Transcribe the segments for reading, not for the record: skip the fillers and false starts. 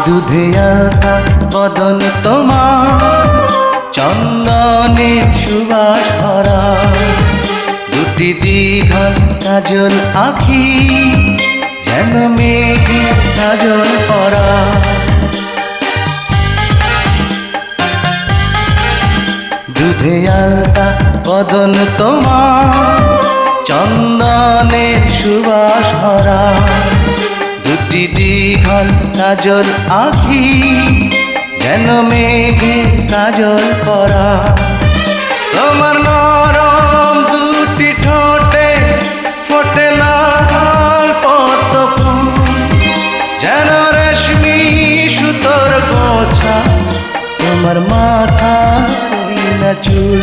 দুধে আলতা বদন তোমার, চন্দনের সুবাস ভরা, দুটি দীঘল কাজল আঁখি, যেন মেঘে কাজল পরা। দুধে আলতা বদন তোমার, চন্দনের সুবাস ভরা, দুটি দীঘল কাজল আঁখি, যেন মেঘে কাজল পরা। তোমার নরম দুটি ঠোঁটে ফোটে লাল পদ্ম ফুল, যেন রেশমি সুতোর গোছা, তোমার মাথা না চুল।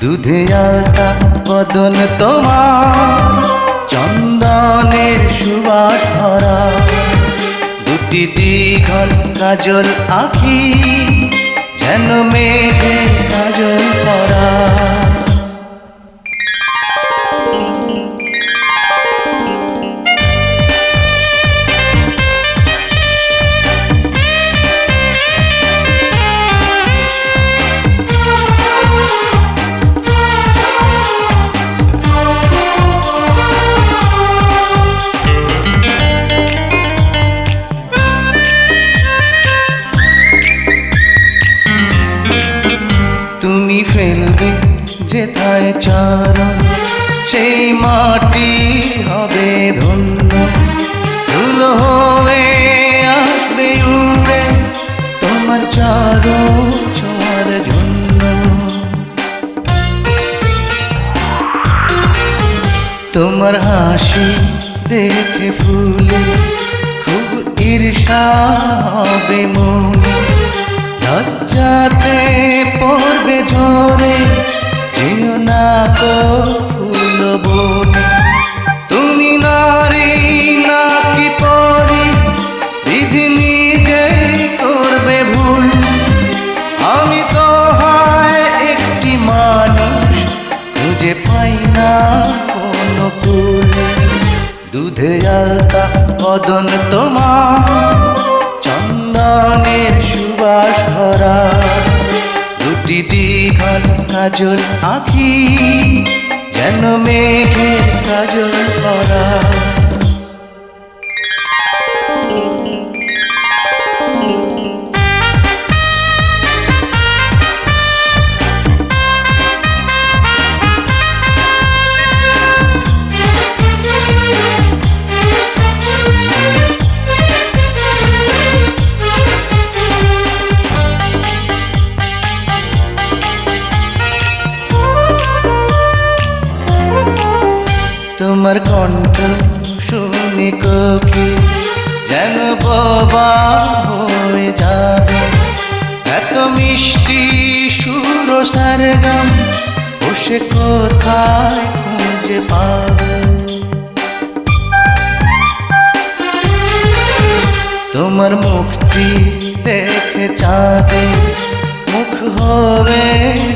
দুধে আলতা বদন তোমার, চন্দনের সুবাস ভরা, দুটি দীঘল কাজল আঁখি, যেন মেঘে কাজল পরা। তুমি ফেলবে যেথায় চরণ, সেই মাটি হবে ধন্য, ধুলো হয়ে আসবে উড়ে তোমার চরণ ছোঁয়ার জন্য। তোমার হাসি দেখে ফুলে খুব ঈর্ষা হবে মনে, লজ্জাতে পড়বে ঝরে, যেও না কো ফুল বনে। তুমি নারী নাকি পরি, বিধি নিজেই করবে ভুল, আমি তো হয় একটি মানুষ, খুঁজে পাই না কোনো কুল। দুধে আলতা বদন তোমার, চন্দনের সুবাস ভরা, দুটি দীঘল কাজল আঁখি, যেন মেঘে কাজল পরা। তোমার কণ্ঠ শুনে কোকিল যেন বোবা হয়ে যাবে, এত মিষ্টি সুর সারগাম বসে কোথায় খুঁজে পাবে। তোমার মুখটি দেখে চাঁদে মুখ হয়ে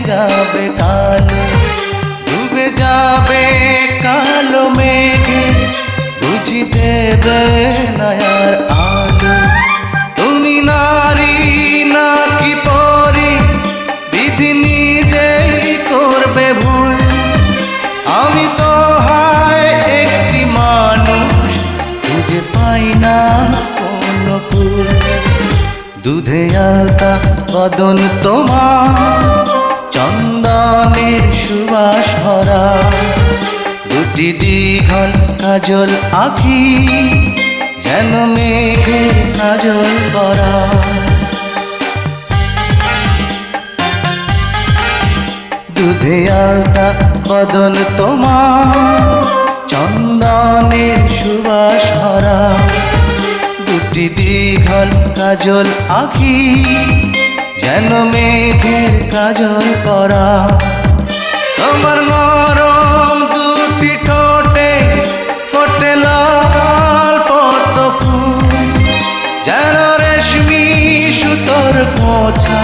যাবে কালো, ডুবে যাবে কালো মেঘে, বুঝি দেবে নয়ার আলো। তুমি নারী নাকি পরি, বিধি নিজেই করবে ভুল, আমি তো হয় একটি মানুষ, খুঁজে পাই না কোনো কুল। দুধে আলতা বদন তোমার, চন্দনের সুবাস ভরা, দুটি দীঘল কাজল আঁখি, যেন মেঘে কাজল পরা। দুধে আলতা বদন তোমার, চন্দনের সুবাস ভরা, দুটি দীঘল কাজল আঁখি, যেন মেঘের কাজল পরা। তোমার নরম দুটি ঠোঁটে ফোটে লাল পদ্ম ফুল, যেন রেশমি সুতোর গোছা,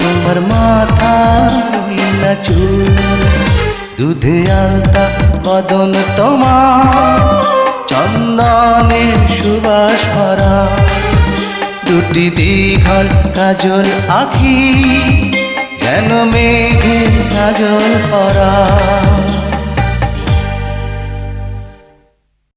তোমার মাথা না চুল। দুধে আলতা বদন তোমার, চন্দনের সুবাস ভরা, দুটি দীঘল কাজল আঁখি, যেন মেঘে কাজল পরা।